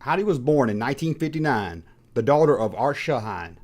Heidi was born in 1959, the daughter of Art Shahine,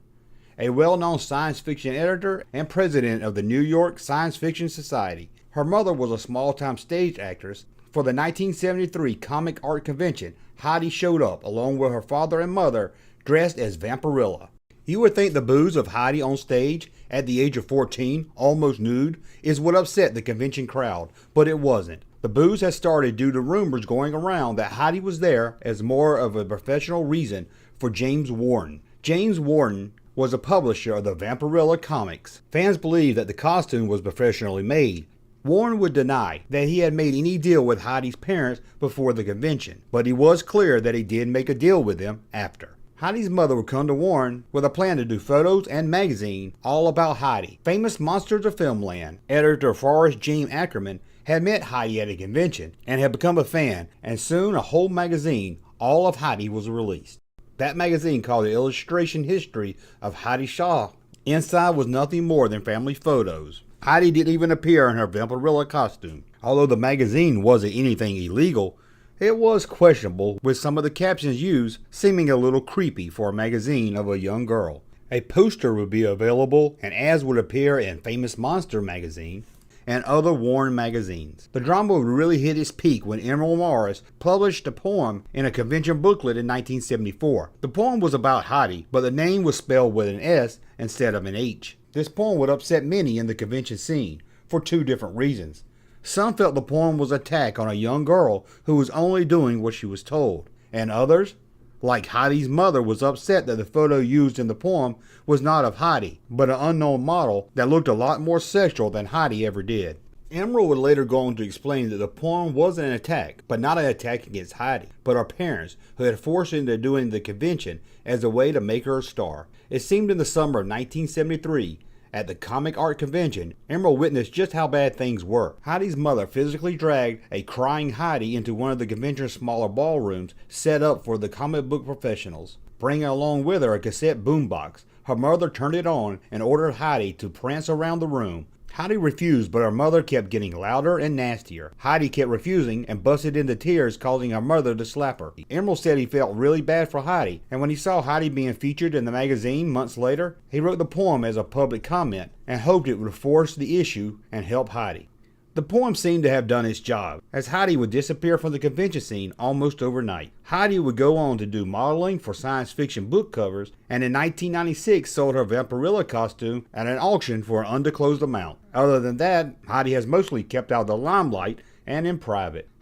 a well-known science fiction editor and president of the New York Science Fiction Society. Her mother was a small-time stage actress. For the 1973 Comic Art Convention, Heidi showed up along with her father and mother dressed as Vampirella. You would think the booze of Heidi on stage at the age of 14, almost nude, is what upset the convention crowd, but it wasn't. The booze had started due to rumors going around that Heidi was there as more of a professional reason for James Warren. James Warren was a publisher of the Vampirella comics. Fans believed that the costume was professionally made. Warren would deny that he had made any deal with Heidi's parents before the convention, but he was clear that he did make a deal with them after. Heidi's mother would come to Warren with a plan to do photos and magazine all about Heidi. Famous Monsters of Filmland editor Forrest James Ackerman had met Heidi at a convention and had become a fan, and soon a whole magazine, all of Heidi, was released. That magazine, called the Illustration History of Heidi Shaw, inside was nothing more than family photos. Heidi didn't even appear in her Vampirella costume. Although the magazine wasn't anything illegal, it was questionable, with some of the captions used seeming a little creepy for a magazine of a young girl. A poster would be available, and ads would appear in Famous Monster magazine and other Warren magazines. The drama would really hit its peak when Emerald Morris published a poem in a convention booklet in 1974. The poem was about Heidi, but the name was spelled with an S instead of an H. This poem would upset many in the convention scene for two different reasons. Some felt the poem was an attack on a young girl who was only doing what she was told, and others, like Heidi's mother, was upset that the photo used in the poem was not of Heidi, but an unknown model that looked a lot more sexual than Heidi ever did. Emerald would later go on to explain that the poem wasn't an attack, but not an attack against Heidi, but her parents, who had forced her into doing the convention as a way to make her a star. It seemed in the summer of 1973, at the Comic Art Convention, Emerald witnessed just how bad things were. Heidi's mother physically dragged a crying Heidi into one of the convention's smaller ballrooms set up for the comic book professionals, bringing along with her a cassette boombox. Her mother turned it on and ordered Heidi to prance around the room. Heidi refused, but her mother kept getting louder and nastier. Heidi kept refusing and busted into tears, causing her mother to slap her. Emerald said he felt really bad for Heidi, and when he saw Heidi being featured in the magazine months later, he wrote the poem as a public comment and hoped it would force the issue and help Heidi. The poem seemed to have done its job, as Heidi would disappear from the convention scene almost overnight. Heidi would go on to do modeling for science fiction book covers, and in 1996 sold her Vampirella costume at an auction for an undisclosed amount. Other than that, Heidi has mostly kept out of the limelight and in private.